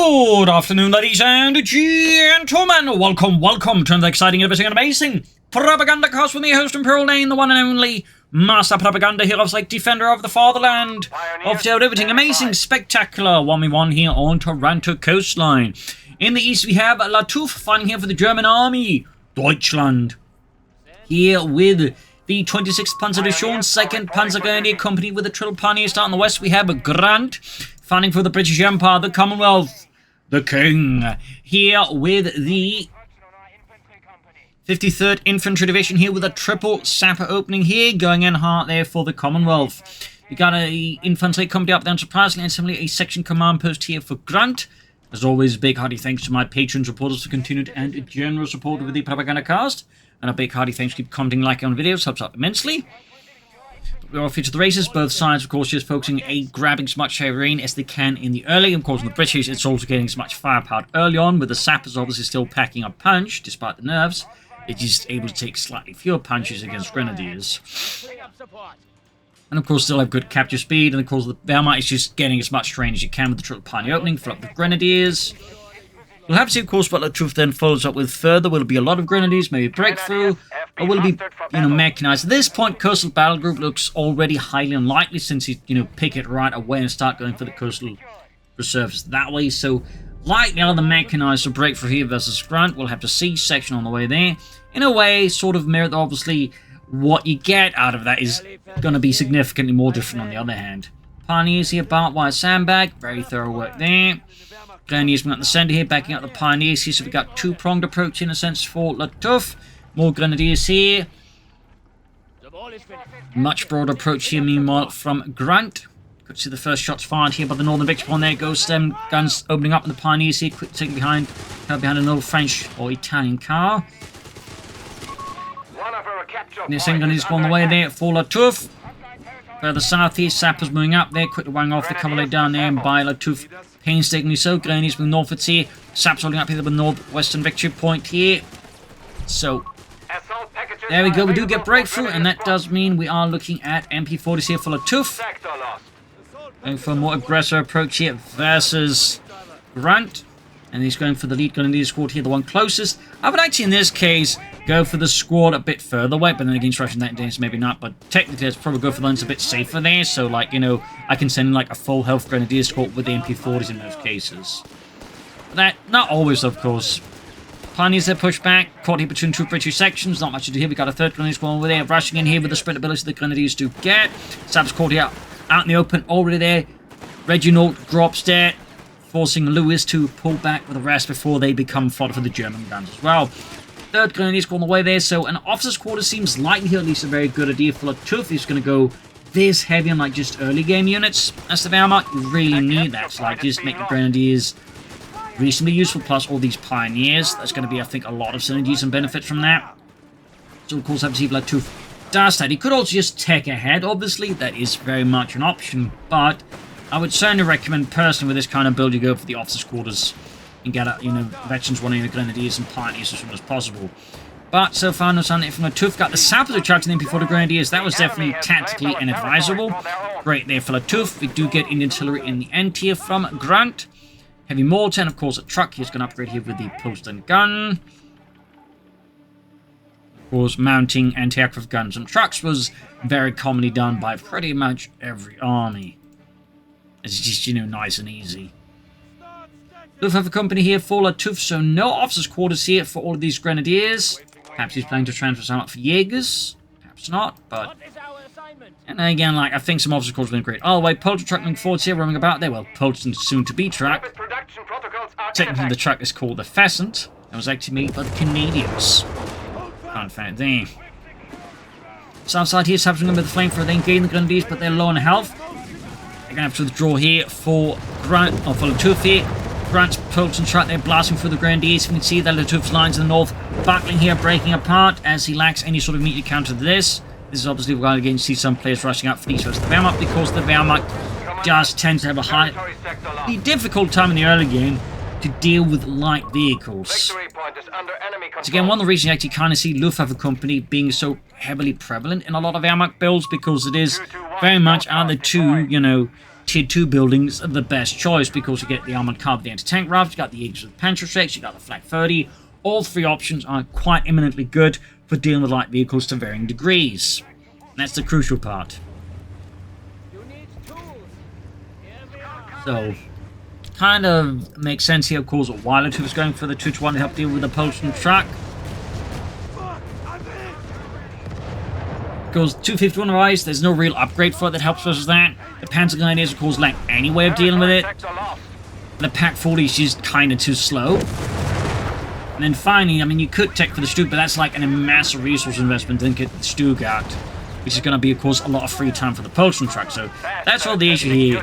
Good afternoon, ladies and gentlemen. Welcome to another exciting, interesting, and amazing Propagandacast with me, host Imperial Dane, the one and only Master Propaganda here, of like Defender of the Fatherland, of everything amazing, spectacular 1v1 here on Taranto Coastline. In the east, we have Lattouf fighting here for the German army, Deutschland. Here with the 26th Panzer Division, 2nd Panzer Grenadier Company with the Triple Pioneer Star. In the west, we have Grunt fighting for the British Empire, the Commonwealth, the King. Here with the 53rd Infantry Division here with a triple sapper opening here, going in hard there for the Commonwealth. We got a infantry company up there, surprisingly, and similarly a section command post here for Grunt. As always, big hearty thanks to my patrons, supporters for continued and generous support with the Propagandacast. And a big hearty thanks to keep commenting, liking on videos, helps out immensely. We're off here to the races, both sides of course just focusing grabbing as much terrain as they can in the early. Of course, in the British, it's also getting as much firepower early on, with the sappers obviously still packing a punch, despite the nerves. It's just able to take slightly fewer punches against grenadiers. And of course, still have good capture speed, and of course, the Wehrmacht is just getting as much terrain as you can with the Triple Pioneer opening, fill up the grenadiers. We'll have to see, of course, what Lattouf then follows up with further. Will it be a lot of grenadiers, maybe breakthrough, or will it be, mechanized? At this point, Coastal Battle Group looks already highly unlikely, since he, pick it right away and start going for the Coastal Reserves that way. So, likely the mechanized or breakthrough here versus Grunt. We'll have to see. Section on the way there. In a way, sort of mirrored, obviously, what you get out of that is going to be significantly more different on the other hand. Pioneers here, barbed wire sandbag, very thorough work there. Grenadiers at the centre here, backing up the Pioneers here, so we've got two-pronged approach in a sense for Lattouf. More Grenadiers here. Much broader approach here, meanwhile, from Grunt. Could see the first shots fired here by the Northern Victory Pawn. There goes them guns opening up, and the Pioneers here, quick taking behind an old French or Italian car. The second gun is on the way there for Lattouf. Further south here, sappers moving up there, quickly wang off the cavalry down there, and by Lattouf painstakingly so. Grenadiers moving northwards here, sappers holding up here the northwestern victory point here. So, there we go, we do get breakthrough, and that does mean we are looking at MP40s here for Lattouf. Going for a more aggressive approach here versus Grunt. And he's going for the lead Grenadier squad here, the one closest. I would actually, in this case, go for the squad a bit further away, but then against Russian that days, maybe not. But technically, let's probably go for the ones a bit safer there. So, like, I can send in, like, a full health Grenadier squad with the MP40s in those cases. But that, not always, of course. Pioneers there pushed back, caught here between two British sections. Not much to do here. We got a third Grenadier squad over there, rushing in here with the sprint ability the Grenadiers do get. Sappers caught here out in the open, already there. Reginald drops there, forcing Lewis to pull back with the rest before they become fodder for the German guns as well. Third Grenadier squad on the way there, so an officer's quarter seems likely here, at least a very good idea for Lattouf. He's going to go this heavy on like just early game units. As the Wehrmacht, you really need that, so like just make the Grenadiers reasonably useful, plus all these Pioneers. There's going to be, I think, a lot of synergies and benefits from that. So of course, obviously, Lattouf does that. He could also just tech ahead, obviously. That is very much an option, but I would certainly recommend personally with this kind of build you go for the officers' quarters and get veterans running the Grenadiers and Pioneers as soon as possible. But so far, no sign from Lattouf. Got the sappers who charged in MP40 Grenadiers. That was definitely tactically inadvisable. Great there for Lattouf. We do get Indian artillery in the end here from Grunt. Heavy mortar, and of course a truck. He's going to upgrade here with the post and gun. Of course, mounting anti-aircraft guns and trucks was very commonly done by pretty much every army. It's just, nice and easy. Luftwaffe company here for Lattouf, so no officers' quarters here for all of these Grenadiers. Perhaps he's planning to transfer some up for Jaegers. Perhaps not, but... And again, I think some officers' quarters have been great. Oh, wait, Polton truck moving forwards here, roaming about there. Well, Polton's soon-to-be truck. Technically, the truck is called the Pheasant. That was actually made by the Canadians. Can't find it there. South side here, Sappers with the flamethrower. They engage the Grenadiers, but they're low on health. They're going to have to withdraw here for Grunt, or for Lattouf here. Grunt's Polton truck there blasting through the Grenadiers. You can see that Lattouf's lines in the north buckling here, breaking apart as he lacks any sort of immediate counter to this. This is obviously we're going to see some players rushing up for these versus the Wehrmacht, because the Wehrmacht does tend to have a highly difficult time in the early game to deal with light vehicles. So again, one of the reasons you actually kind of see Luftwaffe company being so heavily prevalent in a lot of Wehrmacht builds, because it is very much out of the two, tier 2 buildings are the best choice because you get the armored car with the anti-tank rifles, you got the Jaegers with Panzer Division, you got the Flak 30. All three options are quite eminently good for dealing with light vehicles to varying degrees. And that's the crucial part. So, kind of makes sense here, of course, why Lattouf is going for the 2-to-1 to help deal with the Polish truck. Because 251 rise, there's no real upgrade for it that helps versus that. The Panzer Grenadiers, of course, lack any way of dealing with it. The Pak 40 is just kind of too slow. And then finally, I mean, you could tech for the Stuka, but that's like a massive resource investment to get the Stuka, which is going to be, of course, a lot of free time for the Polish truck. So that's all the issue here.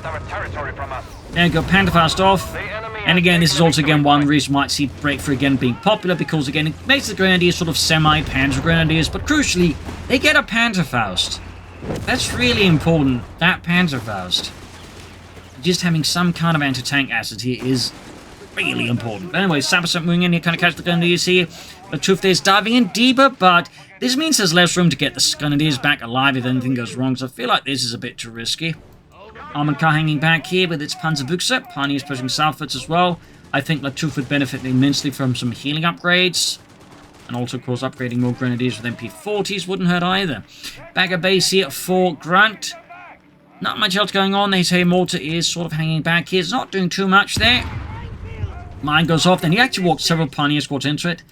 There you go, Panderfaust off. And again, this is also, again, one reason why I see Breakthrough again being popular, because, again, it makes the Grenadiers sort of semi-Panzer Grenadiers, but crucially, they get a Panzerfaust. That's really important, that Panzerfaust. Just having some kind of anti-tank asset here is really important. But anyway, Sapper moving in here, kind of catch the Grenadiers here. Lattouf there's diving in deeper, but this means there's less room to get the Grenadiers back alive if anything goes wrong, so I feel like this is a bit too risky. Armored car hanging back here with its Panzerbuchse. Pioneers pushing southwards as well. I think Lattouf would benefit immensely from some healing upgrades. And also, of course, upgrading more Grenadiers with MP40s wouldn't hurt either. Bagger base here for Grunt. Not much else going on. They say Mortar is sort of hanging back here. It's not doing too much there. Mine goes off. Then he actually walked several Pioneer squads into it.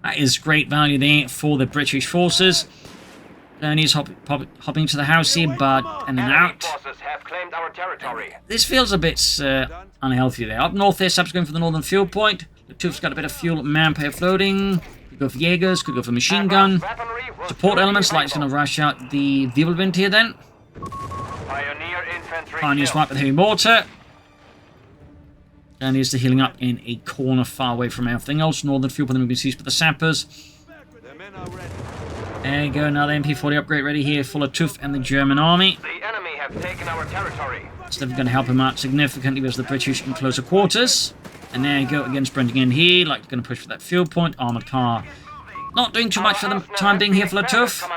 That is great value there for the British forces. Grenadiers hopping to the house here, but and then out. This feels a bit unhealthy there. Up north there, Sap's going for the northern fuel point. Lattouf's got a bit of fuel, manpower floating. Could go for Jaegers, could go for machine gun. Support elements, like it's going to rush out the Wirbelwind here then. Pioneers right with heavy mortar. Grenadiers to healing up in a corner far away from everything else. Northern fuel point, then we can see with the sappers. There you go, another MP40 upgrade ready here for Lattouf and the German army. The enemy have taken our territory. It's definitely going to help him out significantly with the British in closer quarters. And there you go, again sprinting in here, like going to push for that fuel point. Armoured car not doing too much for the time being here for Lattouf.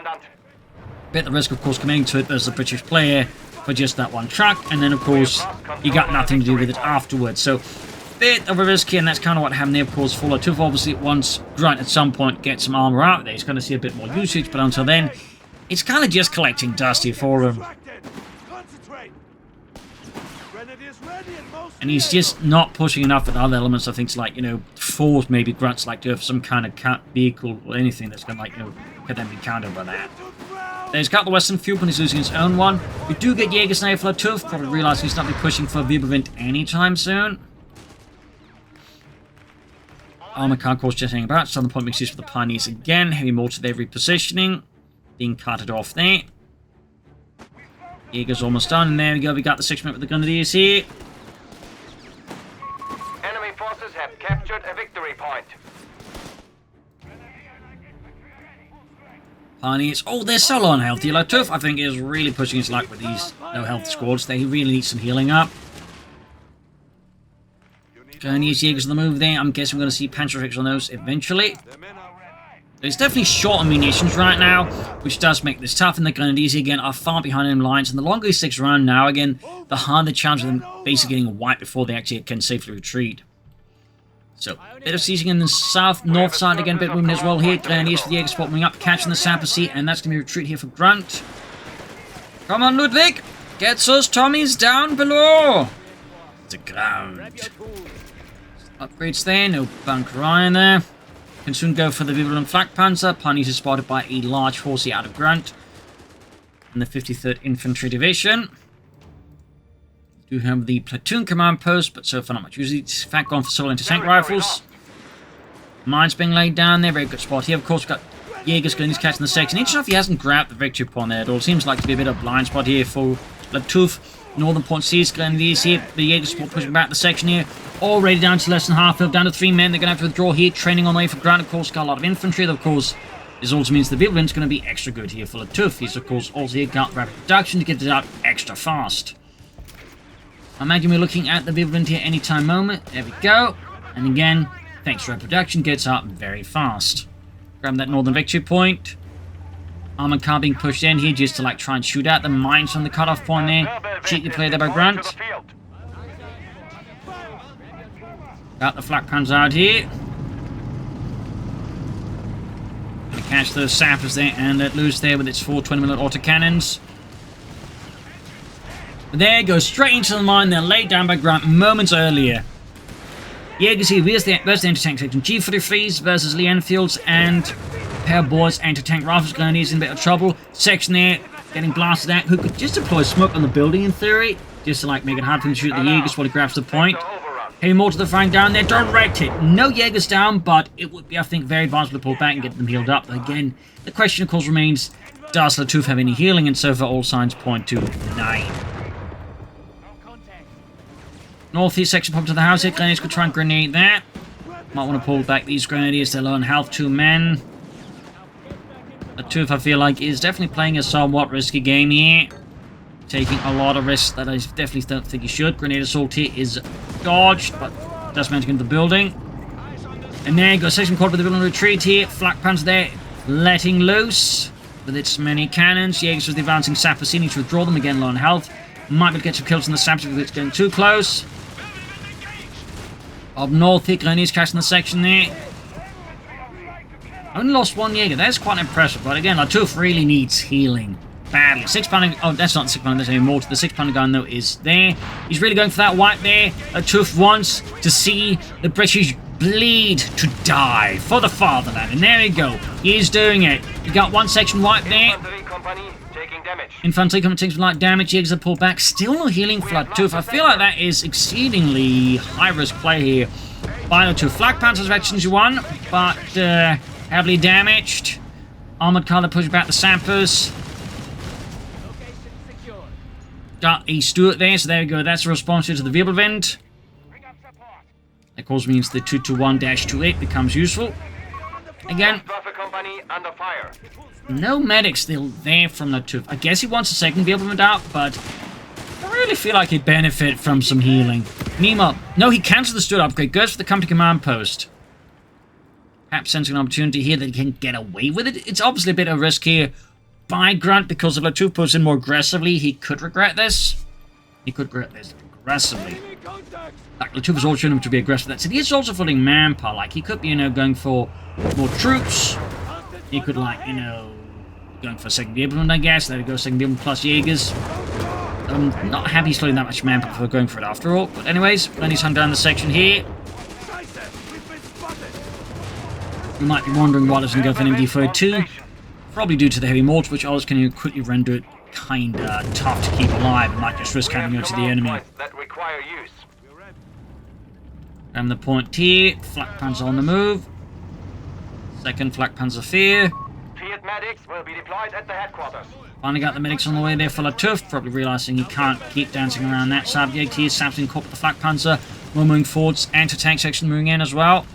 Bit the risk, of course, coming to it as the British player for just that one truck. And then, of course, you got nothing to do with it afterwards. So, bit of a risk here, and that's kind of what happened there, of course, for Lattouf. Obviously, once Grunt at some point gets some armor out there, he's going to see a bit more usage, but until then, it's kind of just collecting dust here for him. And he's just not pushing enough at other elements. I think it's like, you know, force maybe Grunt's like to have some kind of vehicle or anything that's going to, like, you know, could then be countered by that. There's got the Western fuel point, he's losing his own one. We do get Jaegers now for Lattouf, probably realizing he's not be pushing for Wirbelwind anytime soon. Armor car, of course, just hanging about. Southern point makes use for the Pioneers again. Heavy mortar there, repositioning. Being carted off there. Jaeger's almost done. And there we go. We got the 6-minute with the Grenadiers here. Enemy forces have captured a victory point. Pioneers. Oh, they're so low on health here. Lattouf, I think, is really pushing his luck with these no health squads. They really need some healing up. Grenadiers, Jaegers on the move there. I'm guessing we're going to see Panzer Division on those eventually. There's definitely short on munitions right now, which does make this tough. And the Grenadiers, again, are far behind enemy lines. And the longer he sticks around now, again, the harder the chance of them basically getting wiped before they actually can safely retreat. So, bit of seizing in the north side again, bit of movement as well here. Grenadiers for the Jaeger spot moving up, catching the sapper seat, and that's going to be a retreat here for Grunt. Come on, Ludwig! Get those Tommies down below! The ground. Upgrades there, no bunker iron there. Can soon go for the Wirbelwind Flak Panzer. Pioneers is spotted by a large force here out of Grunt. And the 53rd Infantry Division. Do have the platoon command post, but so far not much. Usually, in fact, gone for solo anti-tank rifles. Mines being laid down there. Very good spot here. Of course, we've got Jaegers going to catch in the section. Interesting if he hasn't grabbed the victory point there at all. Seems like to be a bit of a blind spot here for Lattouf. Northern point sees Grenadiers here. The Jaeger support pushing back the section here. Already down to less than half filled. Down to 3 men. They're going to have to withdraw here. Training on the way for Grunt. Of course, got a lot of infantry. Of course, this also means the Wirbelwind's going to be extra good here for Lattouf. He's, of course, also here got rapid production to get it out extra fast. I imagine we're looking at the Wirbelwind here anytime moment. There we go. And again, thanks to rapid production, gets up very fast. Grab that northern victory point. Armored car being pushed in here just to like try and shoot out the mines from the cutoff point there. Cheeky play there by Grunt. Got the flak panzer out here. Gonna catch those sappers there and let loose there with its 4 20mm autocannons. But there it goes straight into the mine. They're laid down by Grunt moments earlier. Jaegers here versus the anti-tank section. G33s versus Lee Enfields and pair of boys anti-tank rifles. Grenadiers in a bit of trouble. Section there getting blasted out. Who could just deploy smoke on the building in theory, just to like make it hard for him to shoot the Jaegers while he grabs the point. Heavy mortar the flank down there, direct hit. No Jaegers down, but it would be, I think, very advisable to pull back and get them healed up. But again, the question of course remains: does Lattouf have any healing? And so far, all signs point to 9. Northeast section pop to the house here. Grenadiers could try and grenade that. Might want to pull back these grenadiers. They're low on health, 2 men. Lattouf, I feel like, is definitely playing a somewhat risky game here. Taking a lot of risks that I definitely don't think he should. Grenade assault here is dodged, but does manage to get into the building. And there goes section quad with the building retreat here. Flak panzer there, letting loose with its many cannons. Jaegers with the advancing sappers needs to withdraw them again, low on health. Might be able to get some kills on the sappers if it's getting too close. Up north here, Grenadiers catching the section there. Only lost 1 Jaeger. That's quite impressive, but again, Lattouf really needs healing badly. 6-pounder. Oh, that's not 6-pounder. There's any more to the 6-pounder gun, though, is there. He's really going for that wipe there. Lattouf wants to see the British bleed to die for the fatherland. And there we go. He is doing it. You got 1 section wipe there. Infantry company takes light damage. Jaegers are pulled back. Still no healing for Lattouf. I feel like that is exceedingly high-risk play here by Lattouf. Flak Panzer's actions 1, but heavily damaged. Armored car pushes back the sappers. Got a Stuart there, so there we go. That's a response to the Wirbelwind. That of course means the 221-28 becomes useful. Again, no medic still there from Lattouf. I guess he wants a second Wirbelwind out, but I really feel like he'd benefit from some healing. Nemo. No, he cancels the Stuart upgrade. Goes for the company command post. Perhaps sensing an opportunity here that he can get away with it. It's obviously a bit of a risk here by Grunt, because if Lattouf puts in more aggressively, he could regret this. He could regret this aggressively. Like, Lattouf has also shown him to be aggressive. That's it. He is also floating manpower. Like, he could be, going for more troops. He could, like, going for a second Wirbelwind, I guess. There we go, second Wirbelwind plus Jaegers. I'm not happy he's floating that much manpower before going for it after all. But anyways, then he's hung down the section here. You might be wondering why doesn't go for an MD-42. Probably due to the heavy mortar, which always can quickly render it kinda tough to keep alive and might just risk having to the enemy. And the point here, Flak Panzer on the move. Second Flak Panzer Fear. Field medics will be deployed at the headquarters. Finally got the medics on the way there for Lattouf, probably realizing he can't keep dancing around that subject here. Samson caught with the Flak Panzer. We're moving forwards, anti-tank section moving in as well.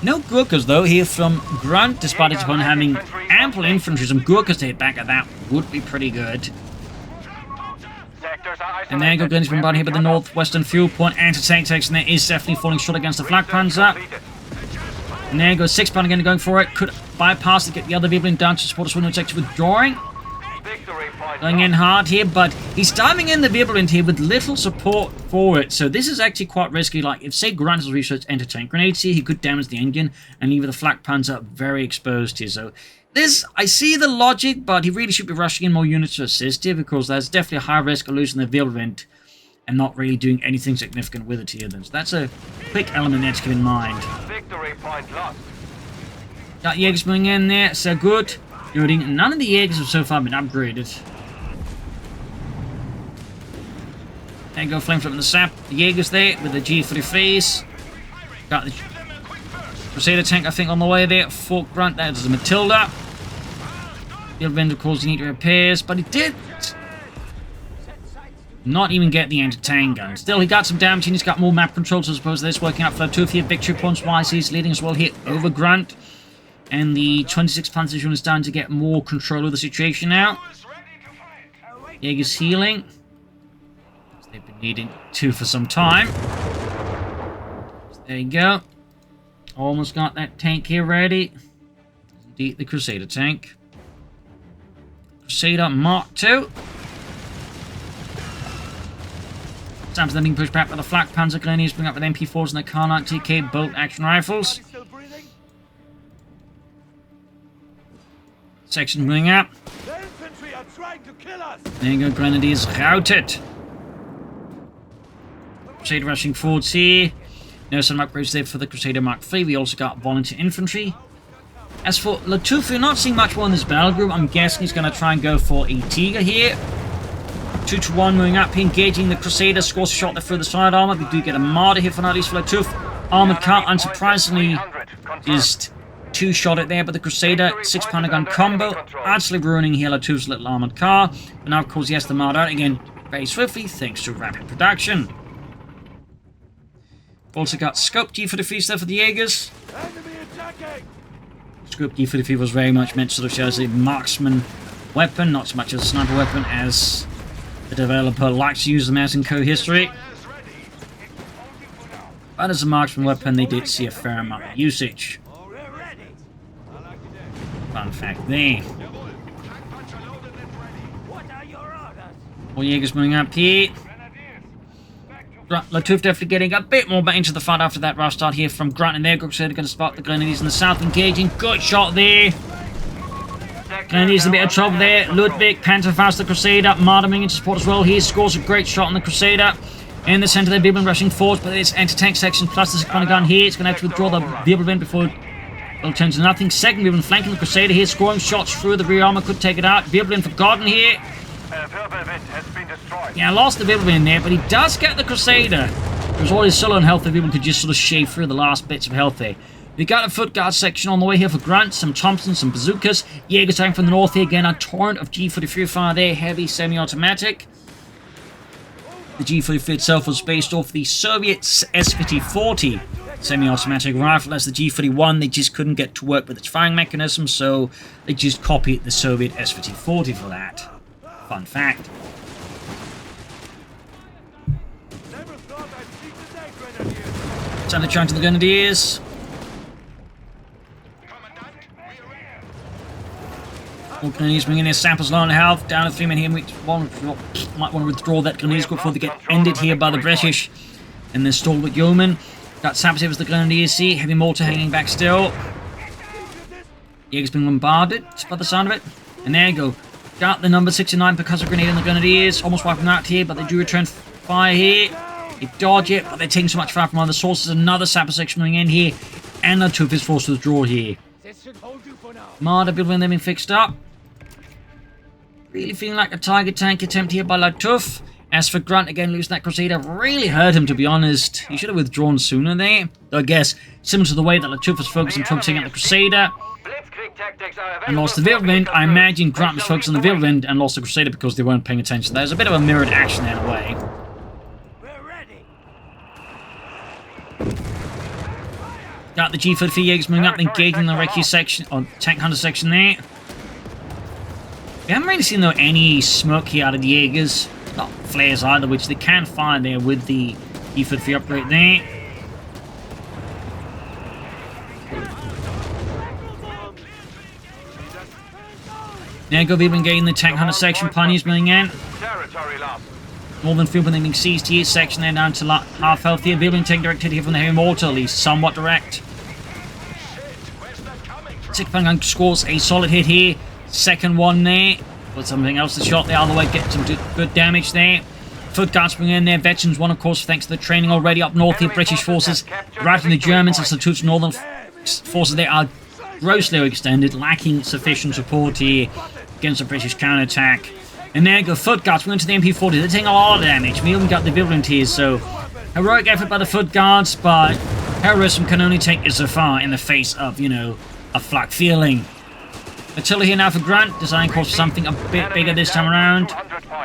No Gurkhas, though, here from Grunt, despite his opponent having ample infantry. Some Gurkhas to hit back at that would be pretty good. And there you go, Glen's been bombarded here by the northwestern fuel point. Anti-tank section there is definitely falling short against the Flak Panzer. And there goes 6-pounder again going for it. Could bypass to get the other Wirbelwind down to support us when section withdrawing. Going in hard here, but he's diving in the Wirbelwind here with little support for it. So this is actually quite risky. Like, if, say, Grunt has researched anti-tank grenades here, he could damage the engine and leave the Flak Panzer very exposed here. So this, I see the logic, but he really should be rushing in more units to assist here, because there's definitely a high risk of losing the Wirbelwind and not really doing anything significant with it here. Then. So that's a quick element there to keep in mind. Victory point lost. Got Jaegers moving in there, so good. None of the Jaegers have so far been upgraded. There you go, flames up in the sap. The Jaegers there with the G33s. Got the Crusader tank, I think, on the way there. Fort Grunt, that is a Matilda. The other vendor calls need repairs, but he did not even get the anti-tank gun. Still, he got some damage and he's got more map control, so I suppose this working out for Lattouf here. Victory points wise, he's leading as well here over Grunt. And the 26th Panzer Division is starting to get more control of the situation now. Jaeger's healing. They've been needing to for some time. So there you go. Almost got that tank here ready. Indeed, the Crusader tank. Crusader Mark II. Sam's then being pushed back by the flak Panzer Grenadiers, bring up with MP4s and the Karnak TK bolt action rifles. Section moving up. There you go, Grenadiers routed. Crusader rushing forwards here. No some upgrades there for the Crusader Mark III. We also got volunteer infantry. As for Lattouf, we're not seeing much more in this battle group. I'm guessing he's going to try and go for a Tiger here. 2-1 moving up, engaging the Crusader. Scores a shot there through the side armor. We do get a martyr here for not least for Lattouf. Armored car, unsurprisingly, just two-shot it there, but the Crusader 6-pounder gun combo absolutely ruining here Lattouf's little armored car. But now, of course, he has to martyr out again very swiftly thanks to rapid production. Also got Scope G43 there for the Jaegers. Scope G43 was very much meant to sort of show as a marksman weapon, not so much as a sniper weapon as the developer likes to use them as in CoH3. But as a marksman weapon, they did see a fair amount of usage. Fun fact there. All Jaegers moving up here. Lattouf definitely getting a bit more back into the fight after that rough start here from Grunt, and their Crusader going to spot the Grenadiers in the south engaging. Good shot there. Grenadiers in a bit of trouble there. Ludwig, Panzerfaust, the Crusader, martyring into support as well. He scores a great shot on the Crusader. In the center, they're Wirbelwind rushing forward, but it's anti-tank section plus the second gun here. It's going to have to withdraw the Wirbelwind before it'll turn to nothing. Second Wirbelwind flanking the Crusader here, scoring shots through the rear armor, could take it out. Wirbelwind forgotten here. Has been destroyed. Yeah, lost the Wirbelwind there, but he does get the Crusader. There's all his solo and health that people could just sort of shave through the last bits of health there. We got a foot guard section on the way here for Grunt, some Thompsons, some bazookas. Jaegers coming from the north here, again a torrent of G43 fire there, heavy semi-automatic. The G43 itself was based off the Soviet SVT-40 semi-automatic rifle. As the G41, they just couldn't get to work with its firing mechanism, so they just copied the Soviet SVT-40 for that. Fun fact. Time to charge to the Grenadiers. All Grenadiers bringing their samples low on health. Down to 3 men here. We might want to withdraw that Grenadiers group before they get ended here by the British. And then stalwart yeomen. Got samples here as the Grenadiers see. Heavy mortar hanging back still. Jaeger's been bombarded, just by the sound of it. And there you go. Got the number 69 percussive grenade on the Grenadiers. Almost wiping out here, but they do return fire here. They dodge it, but they're taking so much fire from other sources. Another sapper section moving in here. And Lattouf is forced to withdraw here. Marder building them being fixed up. Really feeling like a Tiger tank attempt here by Lattouf. As for Grunt, again, losing that Crusader really hurt him, to be honest. He should have withdrawn sooner there. Though I guess, similar to the way that Lattouf was focusing on taking out the Crusader and lost the Wirbelwind, I imagine Grunt was focused on the Wirbelwind and lost the Crusader because they weren't paying attention. There's a bit of a mirrored action there in a way. Got the G43 Jaegers moving up, engaging the Recce section, or Tank Hunter section there. We haven't really seen though any smoke here out of the Jaegers. Not flares either, which they can fire there with the G43 upgrade there. There you go, we've been getting the Tank Hunter section, pioneers moving in. Northern field when they're being seized here, section there down to half health here. Building taking directed here from the heavy mortar, at least somewhat direct. 6-pounder gun scores a solid hit here. Second one there. Put something else to shot the other way, get some good damage there. Foot guards bring in there. Veterans one, of course, thanks to the training already up north here. British forces routing the Germans as the two northern forces there are grossly extended, lacking sufficient support here against the British counterattack. And there you go, foot guards went to the MP40. They're taking a lot of damage. We even got the Wirbelwind here, so heroic effort by the foot guards, but heroism can only take you so far in the face of, you know, a flak feeling. Attila here now for Grunt, designing course for something a bit bigger this time around.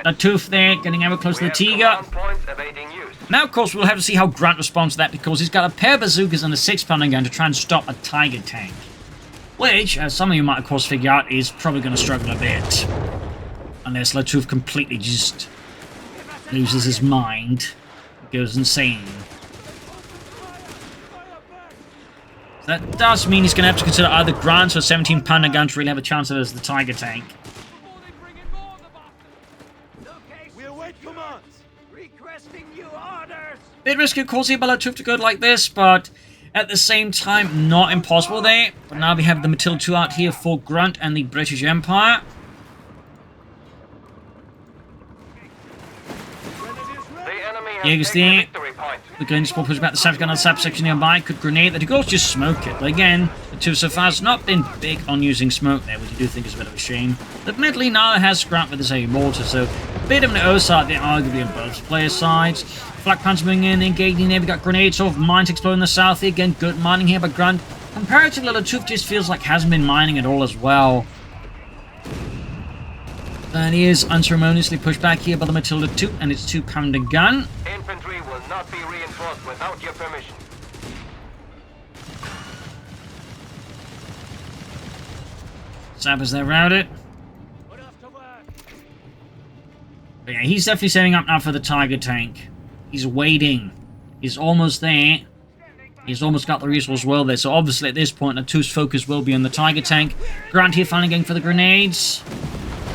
Lattouf there, getting ever close to the Tiger. Now, of course, we'll have to see how Grunt responds to that, because he's got a pair of bazookas and a 6-pounder gun to try and stop a Tiger tank. Which, as some of you might, of course, figure out, is probably going to struggle a bit. Unless Lattouf completely just loses his mind, goes insane. That does mean he's going to have to consider either Grunt or a 17-pounder gun to really have a chance of it as the Tiger tank. Bit risky, of course, here by Lattouf to go like this, but at the same time, not impossible there. But now we have the Matilda 2 out here for Grunt and the British Empire. Jaegers there. The Grenadiers will push back the sap gun on the sap section nearby. Could grenade that. He could also just smoke it. But again, the 2 so far has not been big on using smoke there, which I do think is a bit of a shame. Admittedly, now it has Grunt with his heavy mortar, so a bit of an oversight there, arguably on both player sides. Flak Panzer moving in, engaging there. We got grenades off, mines exploding in the south here. Again, good mining here by Grunt. Comparatively, Lattouf just feels like hasn't been mining at all as well. And he is unceremoniously pushed back here by the Matilda 2 and its 2-pounder gun. Infantry will not be reinforced without your permission. Sappers there routed. But yeah, he's definitely setting up now for the Tiger tank. He's waiting. He's almost there. He's almost got the resource well there. So obviously at this point, Lattouf's focus will be on the Tiger tank. Grunt here finally going for the grenades.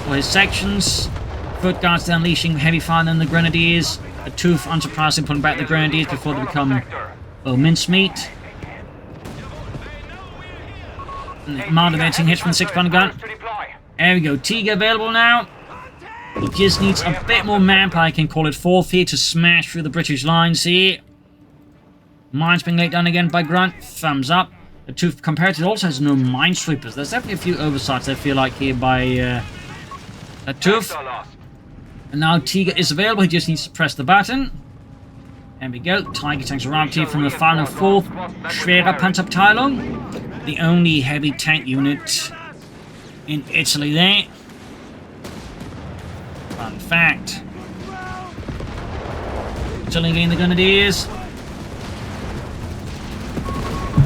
For his sections. Foot guards unleashing heavy fire on the Grenadiers. Lattouf, unsurprisingly, pulling back the Grenadiers before they become, well, mincemeat. Motivating hits from the 6-pounder gun. There we go. Tiger available now. He just needs a bit more manpower, I can call it forth here, to smash through the British lines here. Mines being laid down again by Grunt. Thumbs up. Lattouf, comparatively, also has no minesweepers. There's definitely a few oversights, I feel like, here by Lattouf. And now Tiger is available. He just needs to press the button. There we go. Tiger tanks arrived here from the final 4th Schwere Panzerabteilung. The only heavy tank unit in Italy there. Fun fact. Still engaging the Grenadiers.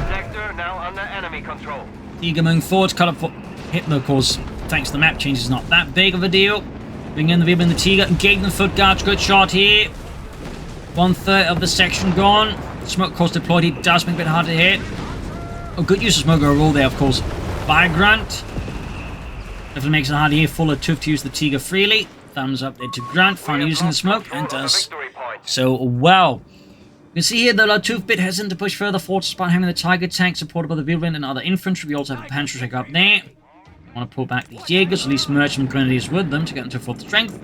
Sector now under enemy control. Tiger moving forward. Cut up for Hitler, of course, thanks to the map change, is not that big of a deal. Bring in the Vib and the Tiger. Engaging the foot guards. Good shot here. 1/3 of the section gone. Smoke, of course, deployed. He does make it a bit hard to hit. Oh, good use of smoke overall there, of course, by Grunt. Definitely makes it hard here for Lattouf to use the Tiger freely. Thumbs up there to Grunt, finally using the smoke, and does so well. You can see here the Lattouf bit hesitant to push further forward despite having the Tiger tank supported by the Wilwind and other infantry. We also have a Panzer tank up there. Want to pull back these Jaegers, release merchant Grenadiers with them to get into 4th strength.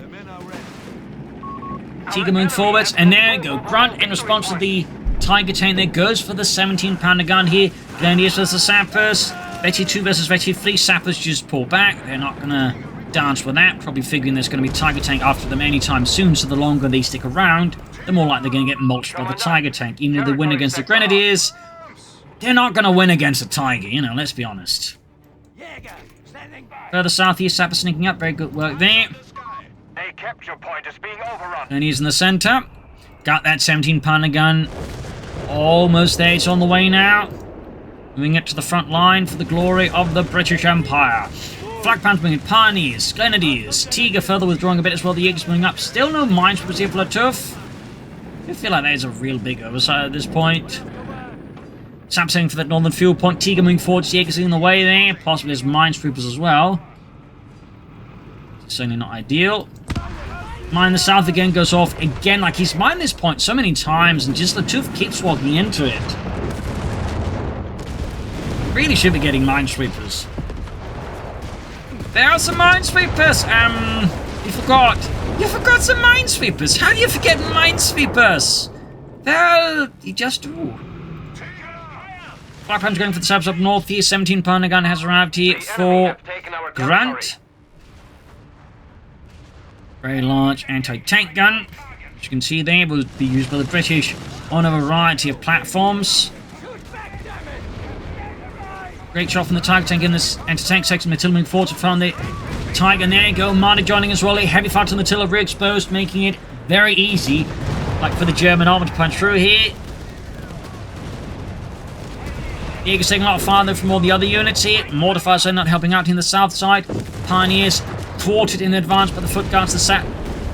Tiger moving forwards, and there we go. Grunt in response to the Tiger tank there goes for the 17-pounder gun here. Grenadiers versus the Sappers. Vecchi 2 versus Vecchi 3. Sappers just pull back. They're not going to dance with that. Probably figuring there's going to be Tiger tank after them anytime soon, so the longer they stick around, the more likely they're going to get mulched by the Tiger tank. Even if they win against the Grenadiers, they're not going to win against a Tiger, you know, let's be honest. Further south here, Sappers sneaking up. Very good work there. A capture point is being overrun. And he's in the center. Got that 17-pounder gun. Almost there. It's on the way now. Moving it to the front line for the glory of the British Empire. Flak Panzer moving, Pioneers, Grenadiers, Tiger further withdrawing a bit as well. The Jaegers moving up. Still no minesweepers here for Lattouf. I feel like that is a real big oversight at this point. Sap setting for that northern fuel point. Tiger moving forward. Jaegers in the way there. Possibly as minesweepers as well. Certainly not ideal. Mine in the south again goes off again. Like he's mined this point so many times and just Lattouf keeps walking into it. Really should be getting minesweepers. There are some minesweepers. You forgot. You forgot some minesweepers. How do you forget minesweepers? Well, you just do. Flak Panzer going for the subs up north here. 17-pounder gun has arrived here for Grunt. Very large anti-tank gun. As you can see there, will be used by the British on a variety of platforms. Great shot from the Tiger tank in this anti-tank section. Matilda moving forward to find the Tiger. And there you go. Marty joining as well. A heavy fight to Matilda, re-exposed, making it very easy, like for the German armor to punch through here. Jaegers taking a lot of fire though from all the other units here. Mortifiers are not helping out in the south side. Pioneers thwarted in advance by the foot guards. The sap.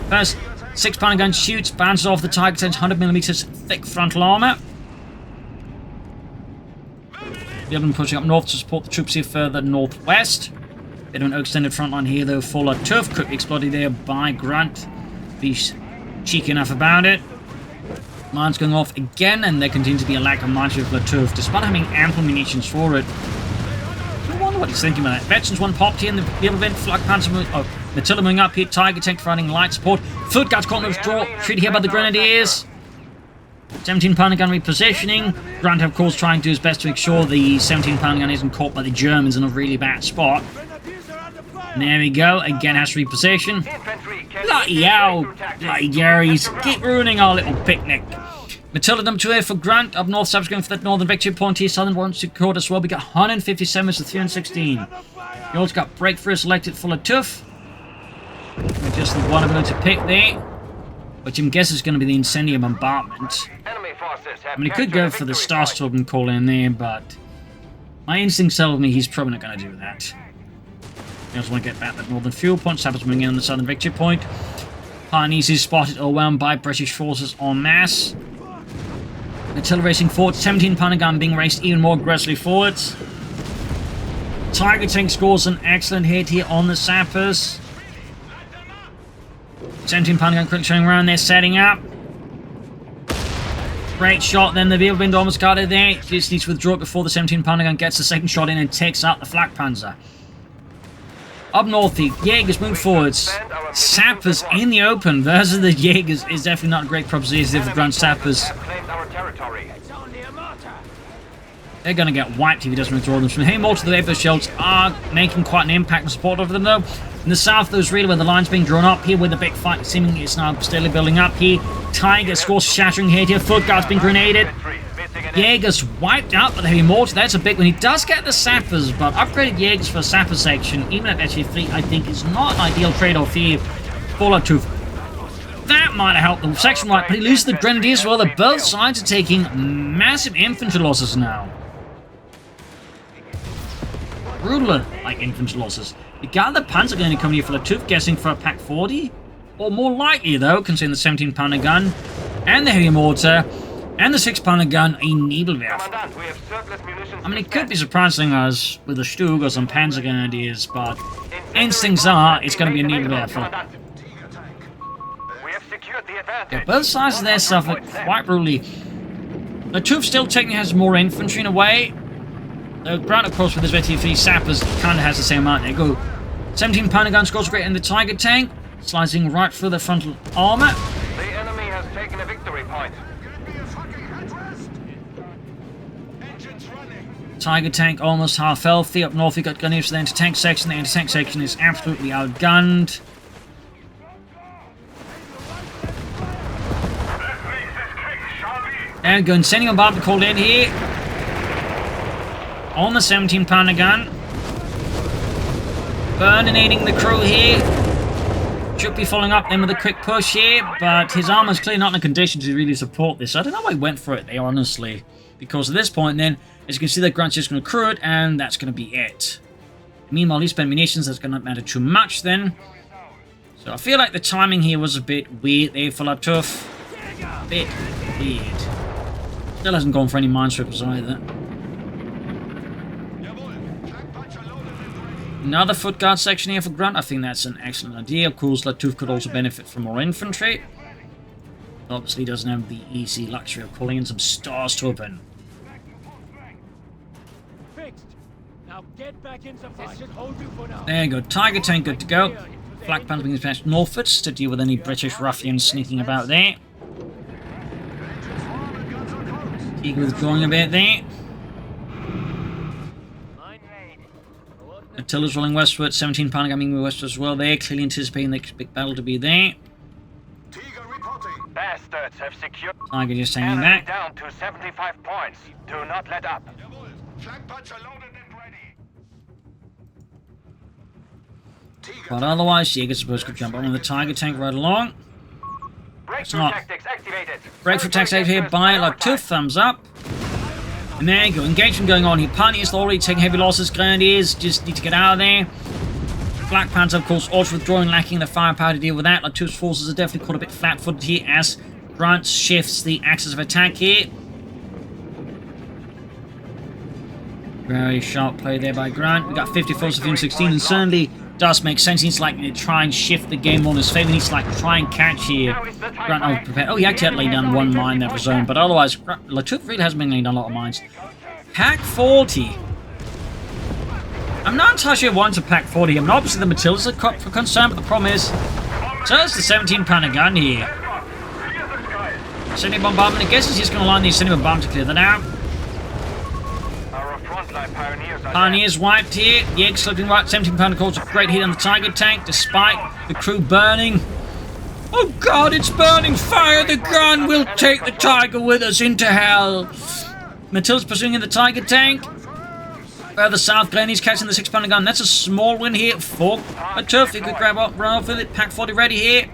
First 6-pounder gun shoots, bounces off the Tiger tank's 100mm thick frontal armor. The other one pushing up north to support the troops here further northwest. Bit of an extended front line here though for Lattouf. Quickly exploited there by Grunt. Be cheeky enough about it. Mines going off again, and there continues to be a lack of mines with Lattouf, despite having ample munitions for it. I wonder what he's thinking about that. Veterans one popped here in the other event. Flak Panzer Matilda moving up here. Tiger Tank providing light support. Foot Guards caught in withdraw. Treated here by the Grenadiers. 17 pounder gun repositioning. Grunt, of course, trying to do his best to make sure the 17 pounder gun isn't caught by the Germans in a really bad spot. And there we go. Again, has to reposition. Bloody hell. Bloody Garys. Keep ruining our little picnic. Matilda number 2 here for Grunt. Up north, Sab's going for that northern victory point here. Southern wants to record as well. We got 157 to 316. You also got Breakthrough selected for Lattouf. Just the one ability to pick there. Which I'm guessing is going to be the incendiary bombardment. I mean, he could go for the Starstorm and call in there, but my instincts tell me he's probably not going to do that. I also want to get back that northern fuel point. Sab's moving in on the southern victory point. Pioneers is spotted overwhelmed by British forces en masse. Matilda racing forward, 17 pounder gun being raced even more aggressively forwards. Tiger Tank scores an excellent hit here on the sappers. 17 pounder gun quickly showing around there, setting up. Great shot, then the Wind almost got it there. Just needs to withdraw it before the 17 pounder gun gets the second shot in and takes out the Flak Panzer. Up north, the Jaegers move forwards. Sappers in the open versus the Jaegers is definitely not a great proposition for Grunt Sappers. They're going to get wiped if he doesn't withdraw them. From Haymore to the Vapor Shells are making quite an impact and support over them, though. In the south, those really where the line's being drawn up here, with the big fight seemingly it's now steadily building up here. Tiger scores shattering hit here. Foot Guard's been grenaded. Jaegers wiped out by the heavy mortar. That's a big one. He does get the sappers, but upgraded Jaegers for a sapper section, even at actually fleet, I think is not an ideal trade-off here for Lattouf. That might have helped the section right, but he loses the Grenadiers as well. That both sides are taking massive infantry losses now. Brutal, like infantry losses. You got the Panzer going to come here for Lattouf, guessing for a Pack 40. Or more likely, though, considering the 17 pounder gun and the heavy mortar. And the 6 pounder gun, a Nebelwerfer. I mean, it could be surprising us with a Stug or some Panzer Grenadiers, but instincts are it's going to be a Nebelwerfer. Yeah, both sides of their suffer quite brutally. Lattouf still technically has more infantry in a way. Grunt, of course, with his VT3 sappers, kind of has the same amount. There you go. 17 pounder gun scores great in the Tiger Tank, slicing right through the frontal armor. The enemy has taken a victory point. Tiger Tank almost half healthy. Up north, we got Gunners for the anti-tank section. The anti-tank section is absolutely outgunned. And go sending a bomb called in here on the 17 pounder gun. Burninating the crew here. Should be following up then with a quick push here, but his armor's clearly not in a condition to really support this. I don't know why he went for it there, honestly. Because at this point then, as you can see, the Grunt's just going to crew it, and that's going to be it. Meanwhile, he spent munitions, that's going to matter too much then. So I feel like the timing here was a bit weird there for Lattouf. A bit weird. Still hasn't gone for any minesweepers either. Another foot guard section here for Grunt. I think that's an excellent idea. Of course, Lattouf could also benefit from more infantry. Obviously, doesn't have the easy luxury of calling in some stars to open. There you go. Tiger Tank good to go. Flak Panzer being dispatched northwards to deal with any British ruffians sneaking about there. Eager withdrawing a bit there. Attila's rolling westward. 17 pounder coming westward as well there. Clearly anticipating the big battle to be there. Bastards have secured. Tiger just hanging back. Down to 75 points. Do not let up. But otherwise, Jaeger's supposed to jump on the Tiger Tank right along. Breakthrough tactics activated. Breakthrough tactics activated here by Lattouf. Thumbs up. And there you go. Engagement going on here. Pioneers already taking heavy losses. Grenadiers just need to get out of there. Flak Panzer, of course, also withdrawing, lacking the firepower to deal with that. Lattouf's forces are definitely caught a bit flat-footed here as Grunt shifts the axis of attack here. Very sharp play there by Grunt. We got 54 to 316, and certainly Does make sense. He needs to like try and shift the game on his favor. He needs to like try and catch here. Grunt over prepared. Oh, he actually had to lay down one mine there for his own, but otherwise, Lattouf really hasn't been laying down a lot of mines. Pack 40. I'm not entirely sure why to pack 40. I mean, obviously the Matildas are for concern, but the problem is, so it's the 17-pounder gun here. Sending bombardment. I guess he's just going to line the sending bombardment to clear that out. Pioneers wiped here. The egg slipping right. 17-pounder calls a great hit on the Tiger tank, despite the crew burning. Oh God, it's burning! Fire the gun! We'll take the Tiger with us into hell. Matilda's pursuing in the Tiger tank. Further south, Glennie's catching the 6-pounder gun. That's a small win here for Lattouf. He could grab up, run off with it. Pack 40 ready here.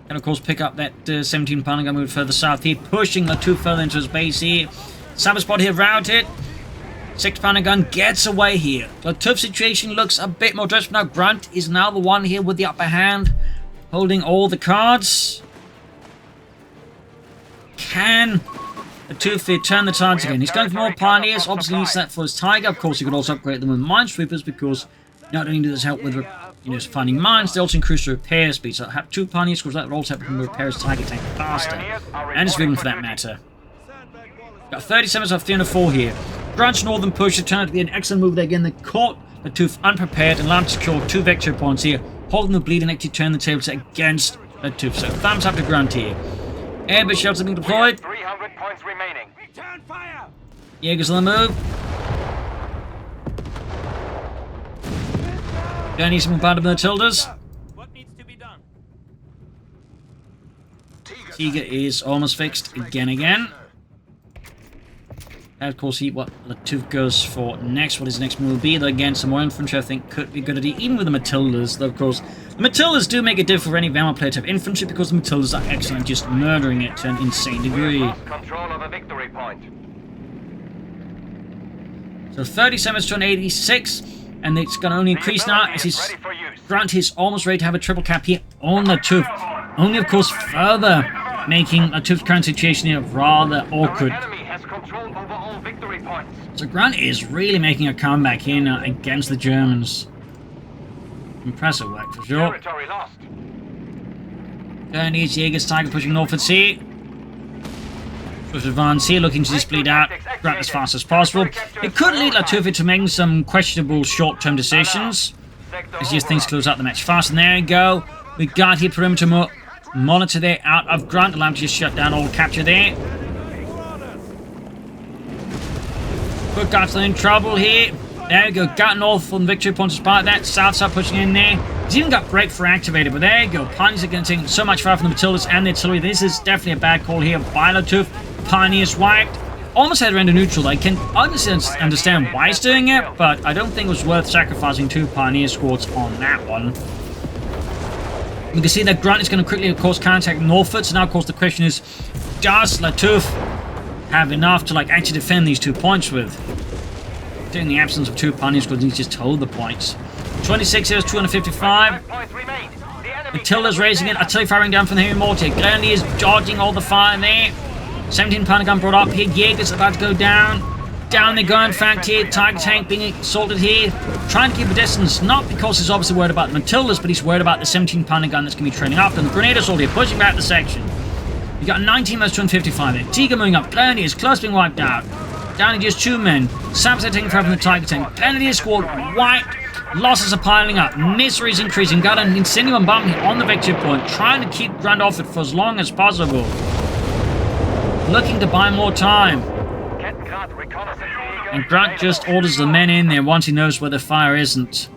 And of course pick up that 17-pounder gun, move further south here, pushing Lattouf further into his base here. Cyber spot here routed. 6-pounder gun gets away here. Lattouf's situation looks a bit more desperate now. Grunt is now the one here with the upper hand, holding all the cards. Can Lattouf turn the tides again? He's going for more pioneers. Obviously needs that for his Tiger. Of course, he could also upgrade them with minesweepers because not only does this help with finding mines, they also increase the repair speed. So have 2 pioneer squads that will also help him repair his Tiger tank faster, and his Vision for that matter. Got 37 off 304 here. Grunt's northern push turned out to be an excellent move there again. They caught Lattouf unprepared and allowed him to secure 2 victory points here, holding the bleed and actually turn the tables against Lattouf. So thumbs up to Grunt here. Airbus shells are being deployed. 300 points remaining. Return fire. Jaegers on the move. Gonna need some bombardment Matildas. What needs to be done? Tiger is almost fixed again. And of course, what Lattouf goes for next. What his next move will be? Though again, some more infantry I think could be a good idea, even with the Matildas. Though of course, the Matildas do make it difficult for any Vanguard player to have infantry because the Matildas are excellent at just murdering it to an insane degree. Control of a victory point. So 37 to an 86, and it's going to only increase now as his Grunt is almost ready to have a triple cap here on Lattouf. Only of course further making Lattouf's current situation here rather awkward. So Grunt is really making a comeback here now against the Germans. Impressive work for sure. Gurney's Jaeger's Tiger pushing northwards here. Swift advance here, looking to just bleed out Grunt as fast as possible. It could lead Lattouf into making some questionable short-term decisions, as he just thinks close out the match fast. And there you go. We got here perimeter monitor there out of Grunt, allowed him to just shut down all capture there. Good guys in trouble here. There we go. Got north on victory points despite that. South side pushing in there. He's even got breakthrough activated, but there you go. Pioneers are going to take so much fire from the Matildas and the artillery. This is definitely a bad call here by Lattouf. Pioneers wiped. Almost had to render neutral. I can honestly understand why he's doing it, but I don't think it was worth sacrificing 2 pioneer squads on that one. You can see that Grunt is going to quickly, of course, contact northwards. So now, of course, the question is, does Lattouf have enough to actually defend these 2 points with? In the absence of 2 pioneer squads, he's just hold the points. 26 here's 255. Matilda's raising it. Artillery firing down from the heavy mortar. Grandy is dodging all the fire there. 17-pounder gun brought up here. Jaeger's about to go down. Down they go, in fact, here. Tiger tank being assaulted here. Trying to keep a distance, not because he's obviously worried about the Matildas, but he's worried about the 17-pounder gun that's going to be trailing after. And the grenade assault here, pushing back the section. You got 19 versus 255 there. Tiger moving up. Grandy is close to being wiped out. Down to just 2 men. Saps are taking fire from the Tiger tank. Grenadier squad wiped. Losses are piling up. Misery is increasing. Got an incendiary bombing on the victory point. Trying to keep Grunt off it for as long as possible. Looking to buy more time. And Grunt just orders the men in there once he knows where the fire isn't.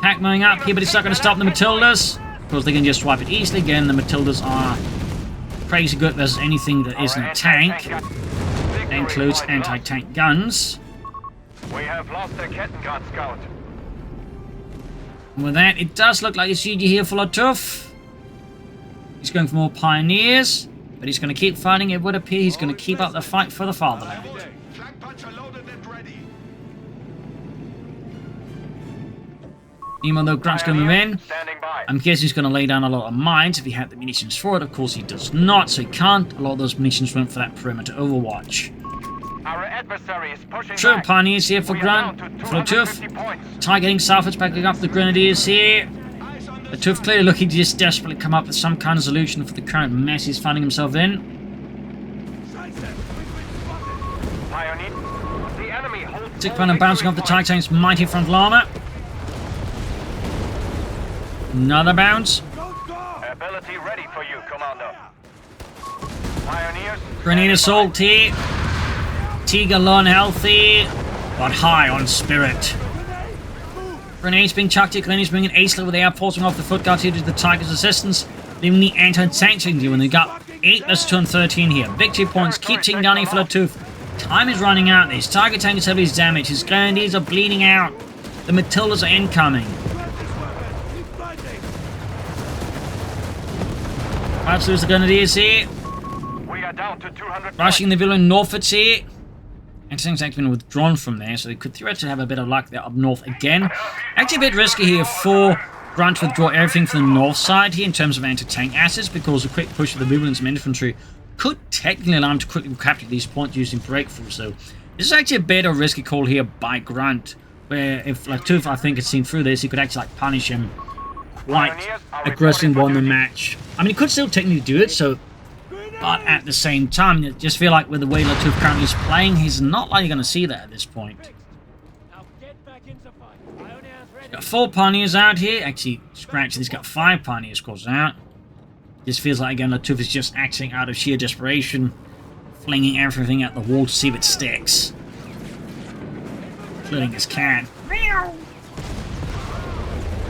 Pack moving up here, but it's not going to stop the Matildas. Of course, they can just swipe it easily. Again, the Matildas are crazy good versus anything that isn't a tank. That includes anti-tank guns. We have lost the Kettenguard scout. And with that, it does look like it's GG here for Lattouf. He's going for more pioneers, but he's going to keep fighting. It would appear he's going to keep up the fight for the fatherland. Even though Grunt's going to move in, I'm guessing he's going to lay down a lot of mines if he had the munitions for it. Of course, he does not, so he can't. A lot of those munitions went for that perimeter overwatch. Our adversary is pushing True back. pioneers here for We are down Grunt. to For Lattouf. 250 points. Targeting southwards, backing up the Grenadiers here. Lattouf clearly looking to just desperately come up with some kind of solution for the current mess he's finding himself in. Pioneer. The enemy holds Tick and bouncing off the TIE tank's mighty frontal armor. Another bounce. Ability ready for you, Commander. Pioneers. Grenade assault here. Tiger low and healthy, but high on spirit. Grenades being chucked here. Grenades bringing ace level. They are forcing off the foot guards here to the Tiger's assistance, leaving the anti-tank here when they got 8 less turn 13 here. Victory points. Keep taking down here for Lattouf. Time is running out. His Tiger tank is heavily damaged. His Grenadiers are bleeding out. The Matildas are incoming. Perhaps lose the Grenadiers here. We are down to 200 Rushing the villain northwards here. Anti-tank's actually been withdrawn from there, so they could theoretically have a bit of luck there up north again. Actually a bit risky here for Grunt to withdraw everything from the north side here in terms of anti-tank assets, because a quick push of the movement and some infantry could technically allow him to quickly capture these points using breakthrough. So this is actually a bit of a risky call here by Grunt, where if Lattouf, I think, had seen through this, he could actually like punish him quite aggressively won the match. I mean, he could still technically do it, so, but at the same time, I just feel like with the way Lattouf currently is playing, he's not likely going to see that at this point. He's got 4 pioneers out here. Actually, scratch, he's got 5 pioneers course out. Just feels like, again, Lattouf is just acting out of sheer desperation, flinging everything at the wall to see if it sticks. Including his cat. Meow!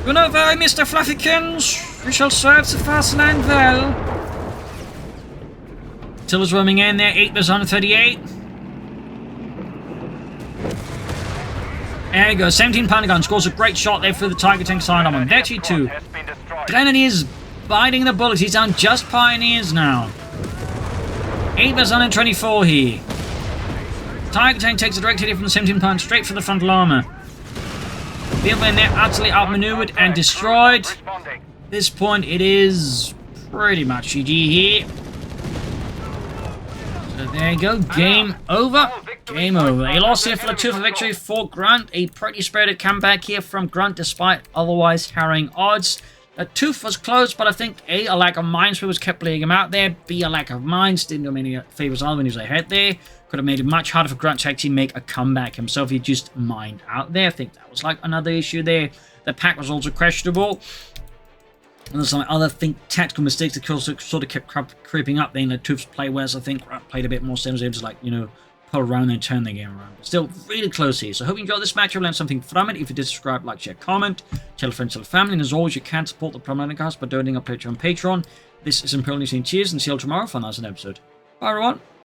You know, very Mr. Fluffykins, we shall serve the fast land well. Tilla's roaming in there, 8 versus 138. There you go, 17 pounder gun, scores a great shot there for the Tiger tank sidearm on Victory 2. Grenadiers biting the bullets, he's down just pioneers now. 8 versus 124 here. Tiger tank takes a direct hit from the 17 pound straight for the frontal armor. Wheelman there utterly outmaneuvered and destroyed. At this point, it is pretty much GG here. So there you go, game over. Game over. A loss here for Lattouf, a victory for Grunt. A pretty spirited comeback here from Grunt despite otherwise harrowing odds. Lattouf was close, but I think A, a lack of minesweeper was kept playing him out there. B, a lack of mines didn't do him any favors other when he was ahead there. Could have made it much harder for Grunt to actually make a comeback himself. He just mined out there. I think that was like another issue there. The pack was also questionable. And there's some other tactical mistakes that sort of kept creeping up there in Lattouf's play, whereas I think Grunt played a bit more so, was able to, like, you know, pull around and turn the game around. But still really close here. So I hope you enjoyed this match. You'll learn something from it. If you did, subscribe, like, share, comment, tell friends, tell family, and as always, you can support the Propagandacaster by donating a pledge on Patreon. This is Imperial News. Cheers, and see you all tomorrow for another episode. Bye, everyone.